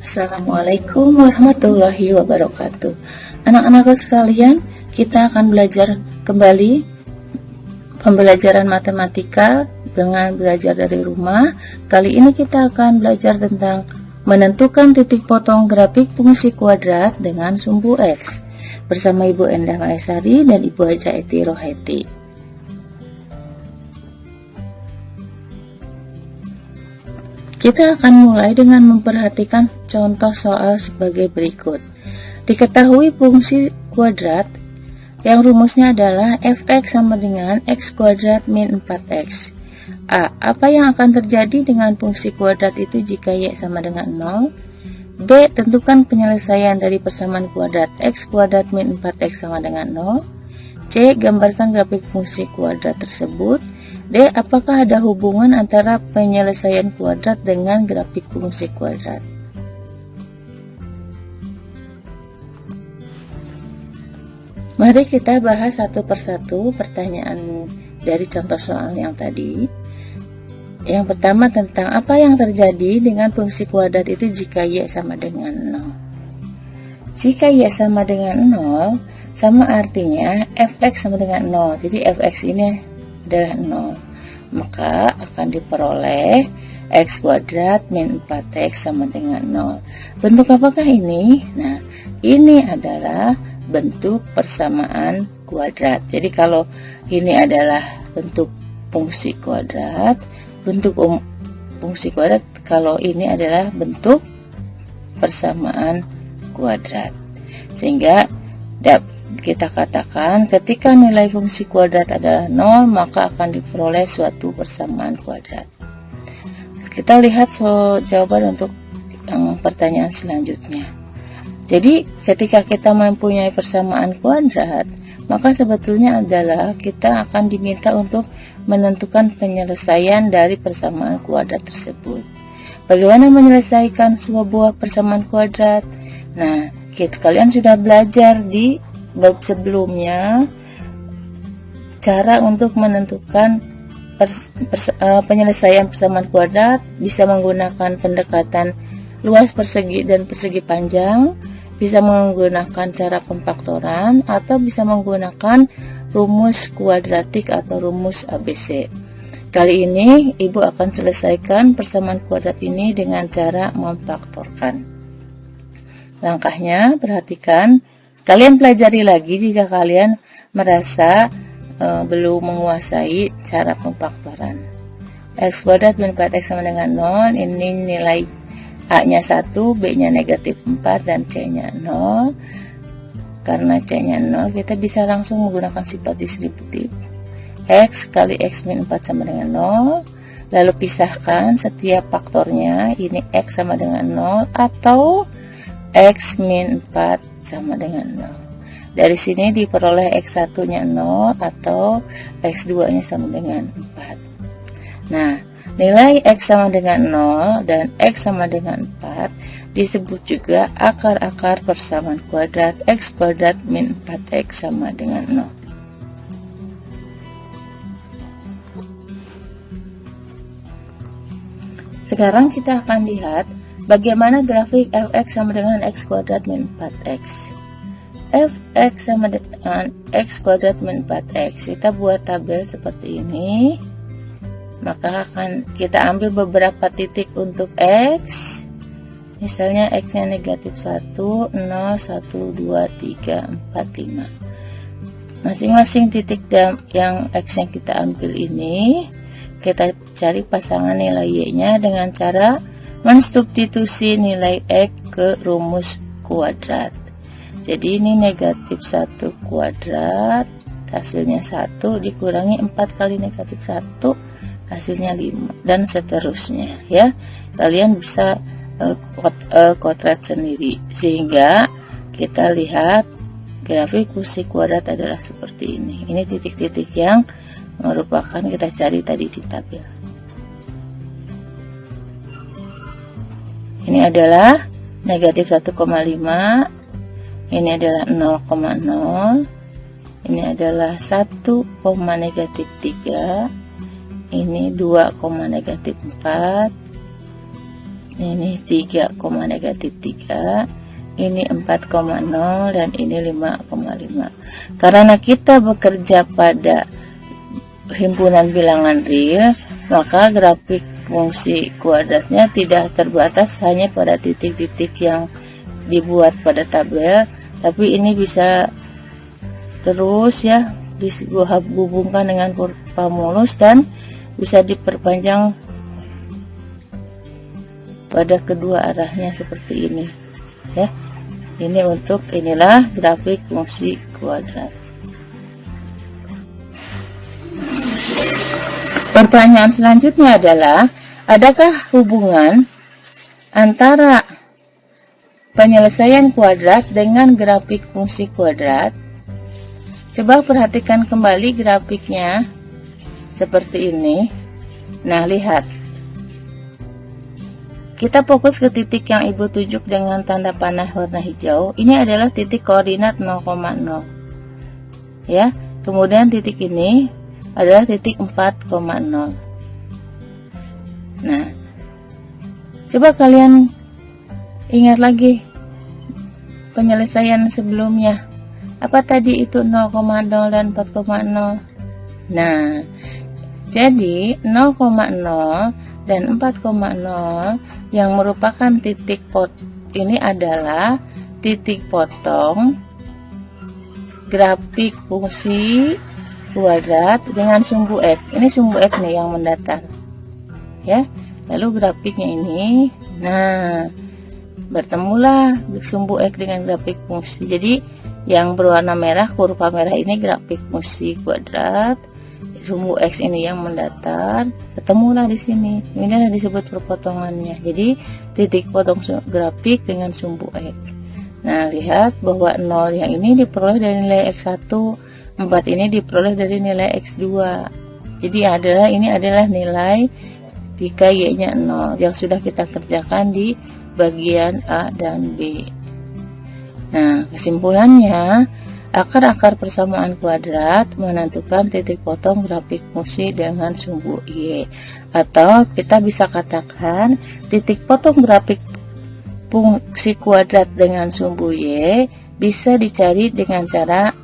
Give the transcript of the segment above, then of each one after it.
Assalamualaikum warahmatullahi wabarakatuh. Anak-anakku sekalian, kita akan belajar kembali pembelajaran matematika dengan belajar dari rumah. Kali ini kita akan belajar tentang menentukan titik potong grafik fungsi kuadrat dengan sumbu X bersama Ibu Endah Maesari dan Ibu Haja Eti Roheti. Kita akan mulai dengan memperhatikan contoh soal sebagai berikut. Diketahui fungsi kuadrat yang rumusnya adalah fx sama dengan x kuadrat min 4x. A. Apa yang akan terjadi dengan fungsi kuadrat itu jika y sama dengan 0? B. Tentukan penyelesaian dari persamaan kuadrat x kuadrat min 4x sama dengan 0. C. Gambarkan grafik fungsi kuadrat tersebut. D. Apakah ada hubungan antara penyelesaian kuadrat dengan grafik fungsi kuadrat? Mari kita bahas satu persatu pertanyaan dari contoh soal yang tadi. Yang pertama tentang apa yang terjadi dengan fungsi kuadrat itu jika y sama dengan 0. Jika y sama dengan 0, sama artinya fx sama dengan 0. Jadi fx ini adalah 0, maka akan diperoleh x kuadrat min 4x sama dengan 0. Bentuk apakah ini? Nah, ini adalah bentuk persamaan kuadrat. Jadi kalau ini adalah bentuk fungsi kuadrat, bentuk fungsi kuadrat, kalau ini adalah bentuk persamaan kuadrat. Sehingga kita katakan ketika nilai fungsi kuadrat adalah 0, maka akan diperoleh suatu persamaan kuadrat. Kita lihat jawaban untuk yang pertanyaan selanjutnya. Jadi ketika kita mempunyai persamaan kuadrat, maka sebetulnya adalah kita akan diminta untuk menentukan penyelesaian dari persamaan kuadrat tersebut. Bagaimana menyelesaikan sebuah persamaan kuadrat? Nah, kalian sudah belajar di bab sebelumnya cara untuk menentukan penyelesaian persamaan kuadrat, bisa menggunakan pendekatan luas persegi dan persegi panjang, bisa menggunakan cara pemfaktoran, atau bisa menggunakan rumus kuadratik atau rumus ABC. Kali ini Ibu akan selesaikan persamaan kuadrat ini dengan cara memfaktorkan. Langkahnya perhatikan. Kalian pelajari lagi jika kalian merasa belum menguasai cara pemfaktoran. X kuadrat min 4x sama dengan 0, ini nilai A-nya 1, B-nya negatif 4, dan C-nya 0. Karena C-nya 0, kita bisa langsung menggunakan sifat distributif. X kali X min 4 sama dengan 0. Lalu pisahkan setiap faktornya, ini X sama dengan 0, atau X min 4 sama dengan 0. Dari sini diperoleh X1 nya 0 atau X2 nya sama dengan 4. Nah, nilai X sama dengan 0 dan X sama dengan 4 disebut juga akar-akar persamaan kuadrat X kuadrat min 4X sama dengan 0. Sekarang kita akan lihat bagaimana grafik fx sama dengan x kuadrat min 4x. Fx sama dengan x kuadrat min 4x. Kita buat tabel seperti ini. Maka akan kita ambil beberapa titik untuk x. Misalnya x-nya negatif 1, 0, 1, 2, 3, 4, 5. Masing-masing titik yang x yang kita ambil ini, kita cari pasangan nilai y-nya dengan cara mensubstitusi nilai x ke rumus kuadrat. Jadi ini negatif 1 kuadrat, hasilnya 1, dikurangi 4 kali negatif 1, hasilnya 5, dan seterusnya ya. Kalian bisa kotret sendiri, sehingga kita lihat grafik fungsi kuadrat adalah seperti ini. Ini titik-titik yang merupakan kita cari tadi di tabel. Ini adalah negatif 1,5, ini adalah 0,0, ini adalah 1, negatif 3, ini 2, negatif 4, Ini 3, negatif 3, ini 4,0, dan ini 5,5. Karena kita bekerja pada himpunan bilangan real, maka grafik fungsi kuadratnya tidak terbatas hanya pada titik-titik yang dibuat pada tabel, tapi ini bisa terus ya dihubungkan dengan kurva mulus dan bisa diperpanjang pada kedua arahnya seperti ini ya. Ini untuk inilah grafik fungsi kuadrat. Pertanyaan selanjutnya adalah, adakah hubungan antara penyelesaian kuadrat dengan grafik fungsi kuadrat? Coba perhatikan kembali grafiknya seperti ini. Nah, lihat. Kita fokus ke titik yang Ibu tunjuk dengan tanda panah warna hijau. Ini adalah titik koordinat 0,0. Ya, kemudian titik ini adalah titik 4,0. Nah, coba kalian ingat lagi penyelesaian sebelumnya. Apa tadi itu 0,0 dan 4,0? Nah, jadi 0,0 dan 4,0 yang merupakan titik ini adalah titik potong grafik fungsi kuadrat dengan sumbu X. Ini sumbu X nih yang mendatar. Ya. Lalu grafiknya ini, nah, bertemulah sumbu X dengan grafik fungsi. Jadi yang berwarna merah, kurva merah ini grafik fungsi kuadrat, sumbu X ini yang mendatar, ketemulah di sini. Ini adalah disebut perpotongannya. Jadi titik potong grafik dengan sumbu X. Nah, lihat bahwa 0 yang ini diperoleh dari nilai X1, 4 ini diperoleh dari nilai X2. Jadi ini adalah nilai jika Y-nya 0 yang sudah kita kerjakan di bagian A dan B. Nah, kesimpulannya, akar-akar persamaan kuadrat menentukan titik potong grafik fungsi dengan sumbu Y. Atau kita bisa katakan titik potong grafik fungsi kuadrat dengan sumbu Y bisa dicari dengan cara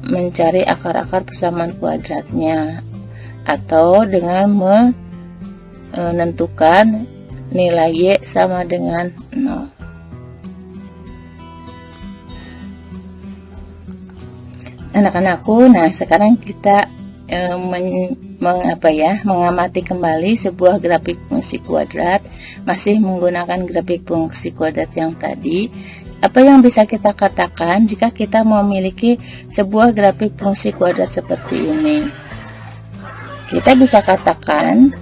mencari akar-akar persamaan kuadratnya, atau dengan menentukan nilai Y sama dengan 0. Anak-anakku, nah sekarang kita mengamati kembali sebuah grafik fungsi kuadrat, masih menggunakan grafik fungsi kuadrat yang tadi. Apa yang bisa kita katakan jika kita memiliki sebuah grafik fungsi kuadrat seperti ini? Kita bisa katakan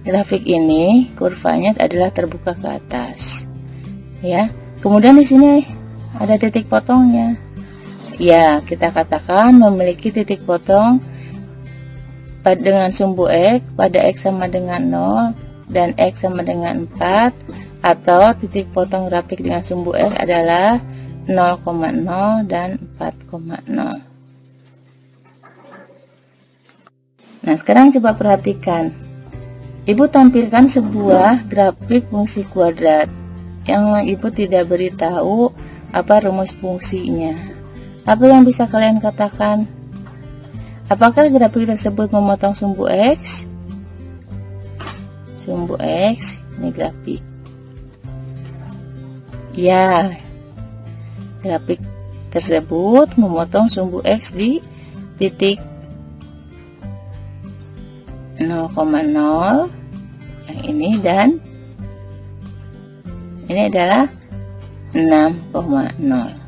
grafik ini kurvanya adalah terbuka ke atas, ya. Kemudian di sini ada titik potongnya. Ya, kita katakan memiliki titik potong dengan sumbu X pada X sama dengan 0 dan X sama dengan 4, atau titik potong grafik dengan sumbu X adalah 0,0 dan 4,0. Nah, sekarang coba perhatikan. Ibu tampilkan sebuah grafik fungsi kuadrat yang Ibu tidak beritahu apa rumus fungsinya. Apa yang bisa kalian katakan? Apakah grafik tersebut memotong sumbu X? Sumbu X, ini grafik. Ya, grafik tersebut memotong sumbu X di titik 0,0 yang ini, dan ini adalah 6,0.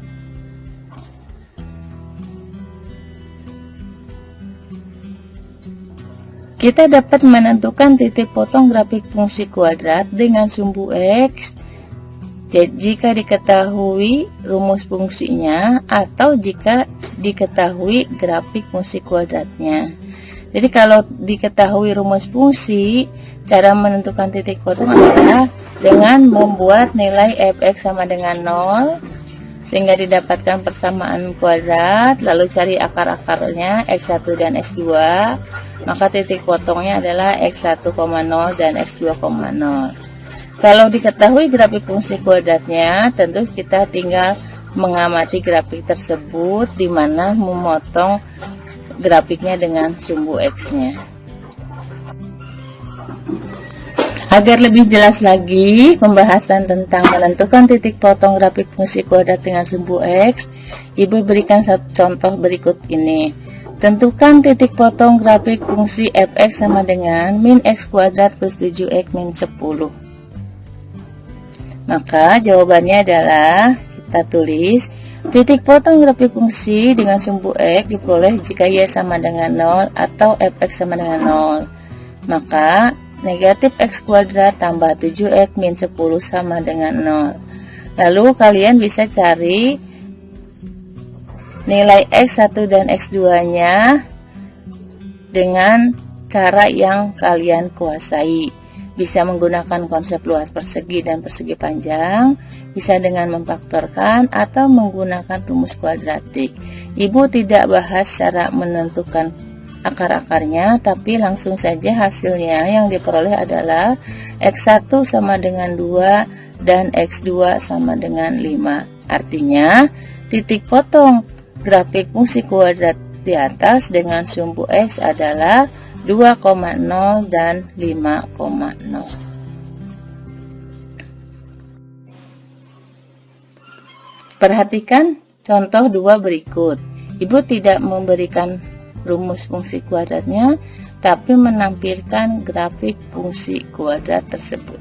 Kita dapat menentukan titik potong grafik fungsi kuadrat dengan sumbu X jika diketahui rumus fungsinya atau jika diketahui grafik fungsi kuadratnya. Jadi kalau diketahui rumus fungsi, cara menentukan titik potong adalah dengan membuat nilai fx sama dengan 0 sehingga didapatkan persamaan kuadrat, lalu cari akar-akarnya x1 dan x2. maka titik potongnya adalah X1,0 dan X2,0. Kalau diketahui grafik fungsi kuadratnya, tentu kita tinggal mengamati grafik tersebut di mana memotong grafiknya dengan sumbu X-nya. Agar lebih jelas lagi pembahasan tentang menentukan titik potong grafik fungsi kuadrat dengan sumbu X, Ibu berikan satu contoh berikut ini. Tentukan titik potong grafik fungsi fx sama dengan min x kuadrat plus 7x min 10. Maka jawabannya adalah kita tulis titik potong grafik fungsi dengan sumbu x diperoleh jika y sama dengan 0 atau fx sama dengan 0. Maka negatif x kuadrat tambah 7x min 10 sama dengan 0. Lalu kalian bisa cari nilai x1 dan x2 nya dengan cara yang kalian kuasai. Bisa menggunakan konsep luas persegi dan persegi panjang, bisa dengan memfaktorkan atau menggunakan rumus kuadratik. Ibu tidak bahas cara menentukan akar-akarnya, tapi langsung saja hasilnya yang diperoleh adalah X1 sama dengan 2 dan X2 sama dengan 5. Artinya, titik potong grafik fungsi kuadrat di atas dengan sumbu X adalah 2,0 dan 5,0. Perhatikan contoh 2 berikut. Ibu tidak memberikan rumus fungsi kuadratnya, tapi menampilkan grafik fungsi kuadrat tersebut.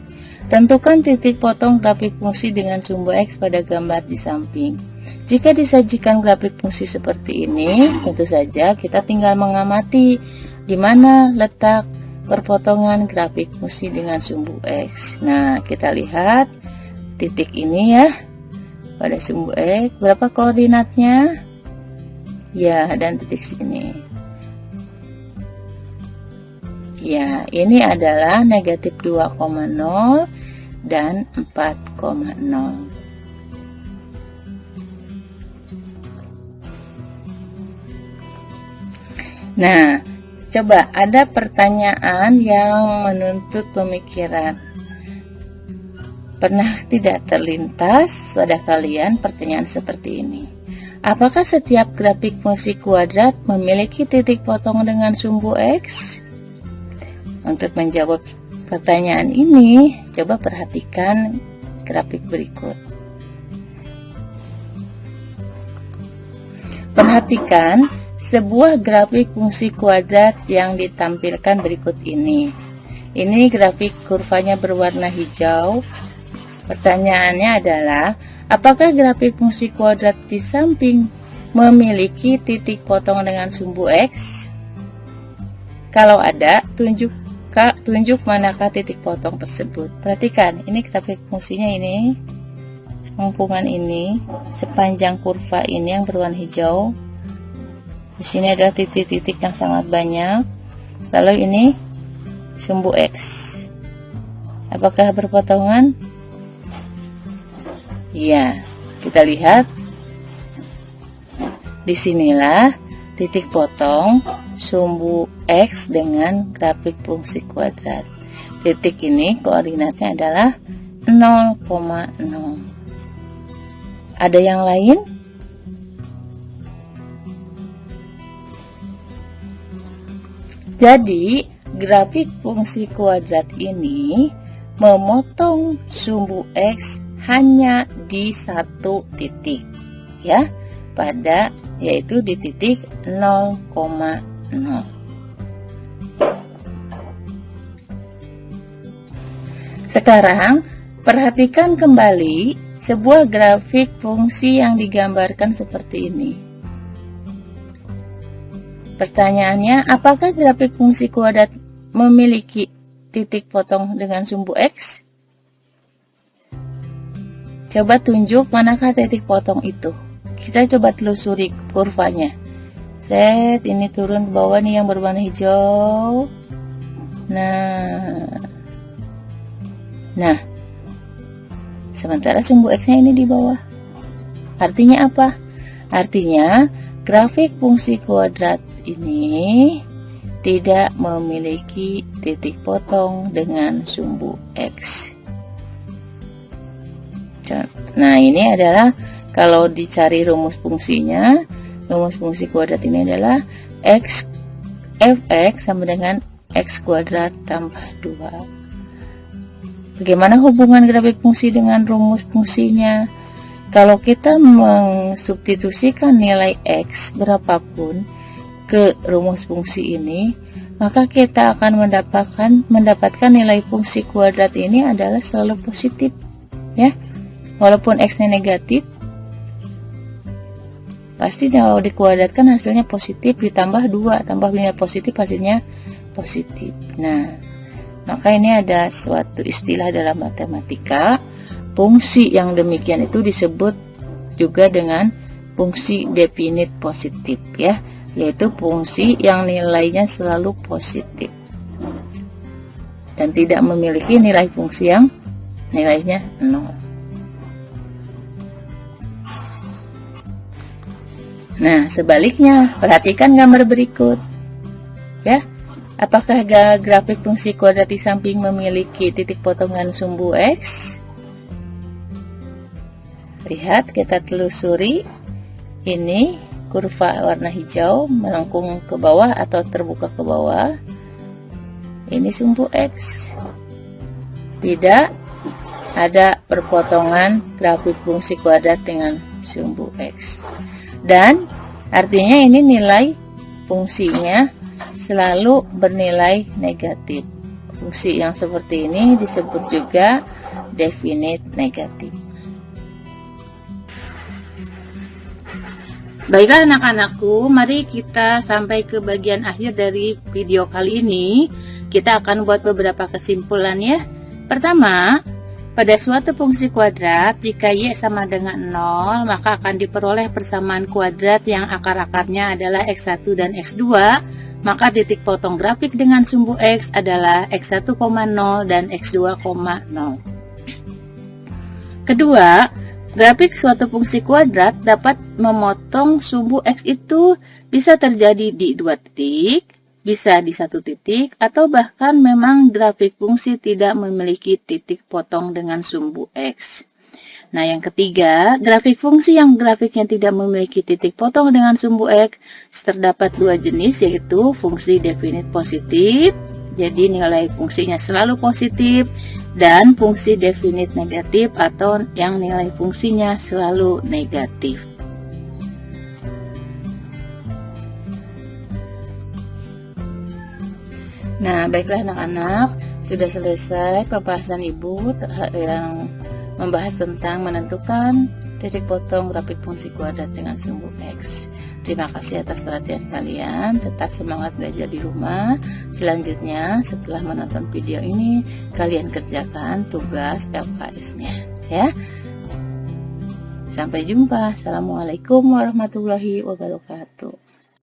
Tentukan titik potong grafik fungsi dengan sumbu X pada gambar di samping. Jika disajikan grafik fungsi seperti ini, tentu saja kita tinggal mengamati di mana letak perpotongan grafik fungsi dengan sumbu X. Nah, kita lihat titik ini ya, pada sumbu X, berapa koordinatnya? Ya, dan titik sini. Ya, ini adalah negatif 2,0 dan 4,0. Nah, coba ada pertanyaan yang menuntut pemikiran. Pernah tidak terlintas pada kalian pertanyaan seperti ini? Apakah setiap grafik fungsi kuadrat memiliki titik potong dengan sumbu X? Untuk menjawab pertanyaan ini, coba perhatikan grafik berikut. Perhatikan sebuah grafik fungsi kuadrat yang ditampilkan berikut ini. Ini grafik kurvanya berwarna hijau. Pertanyaannya adalah, apakah grafik fungsi kuadrat di samping memiliki titik potong dengan sumbu X? Kalau ada, tunjuk manakah titik potong tersebut. Perhatikan, ini grafik fungsinya ini, lengkungan ini, sepanjang kurva ini yang berwarna hijau. Di sini ada titik-titik yang sangat banyak. Lalu ini sumbu X. Apakah berpotongan? Iya, kita lihat. Disinilah titik potong sumbu X dengan grafik fungsi kuadrat. Titik ini koordinatnya adalah 0,0. Ada yang lain? Jadi, grafik fungsi kuadrat ini memotong sumbu X hanya di satu titik, ya, yaitu di titik 0,0. Sekarang, perhatikan kembali sebuah grafik fungsi yang digambarkan seperti ini. Pertanyaannya, apakah grafik fungsi kuadrat memiliki titik potong dengan sumbu X? Coba tunjuk manakah titik potong itu. Kita coba telusuri kurvanya. Set, ini turun ke bawah nih yang berwarna hijau. Nah, sementara sumbu X-nya ini di bawah. Artinya apa? Artinya grafik fungsi kuadrat ini tidak memiliki titik potong dengan sumbu X. Nah, ini adalah kalau dicari rumus fungsinya, rumus fungsi kuadrat ini adalah X fx sama dengan X kuadrat tambah 2. Bagaimana hubungan grafik fungsi dengan rumus fungsinya? Kalau kita mensubstitusikan nilai X berapapun ke rumus fungsi ini, maka kita akan mendapatkan nilai fungsi kuadrat ini adalah selalu positif, ya. Walaupun X-nya negatif, pasti kalau dikuadratkan hasilnya positif, ditambah 2, tambah nilai positif, hasilnya positif. Nah, maka ini ada suatu istilah dalam matematika, fungsi yang demikian itu disebut juga dengan fungsi definite positif, ya, yaitu fungsi yang nilainya selalu positif dan tidak memiliki nilai fungsi yang nilainya 0. Nah, sebaliknya, perhatikan gambar berikut, ya. Apakah grafik fungsi kuadrat di samping memiliki titik potongan sumbu X? Lihat, kita telusuri. Ini kurva warna hijau melengkung ke bawah atau terbuka ke bawah. Ini sumbu X. Tidak ada perpotongan grafik fungsi kuadrat dengan sumbu X. Dan artinya ini nilai fungsinya selalu bernilai negatif. Fungsi yang seperti ini disebut juga definite negatif. Baiklah anak-anakku, mari kita sampai ke bagian akhir dari video kali ini. Kita akan buat beberapa kesimpulan, ya. Pertama, pada suatu fungsi kuadrat, jika Y sama dengan 0, maka akan diperoleh persamaan kuadrat yang akar-akarnya adalah X1 dan X2, maka titik potong grafik dengan sumbu X adalah X1,0 dan X2,0. Kedua, grafik suatu fungsi kuadrat dapat memotong sumbu X itu bisa terjadi di 2 titik, bisa di 1 titik, atau bahkan memang grafik fungsi tidak memiliki titik potong dengan sumbu X. Nah, yang ketiga, grafik fungsi yang grafiknya tidak memiliki titik potong dengan sumbu X terdapat 2 jenis, yaitu fungsi definite positif, jadi nilai fungsinya selalu positif, dan fungsi definite negatif atau yang nilai fungsinya selalu negatif. Nah, baiklah anak-anak, sudah selesai pembahasan Ibu yang membahas tentang menentukan titik potong grafik fungsi kuadrat dengan sumbu X. Terima kasih atas perhatian kalian, tetap semangat belajar di rumah. Selanjutnya, setelah menonton video ini, kalian kerjakan tugas LKS-nya, ya. Sampai jumpa. Assalamualaikum warahmatullahi wabarakatuh.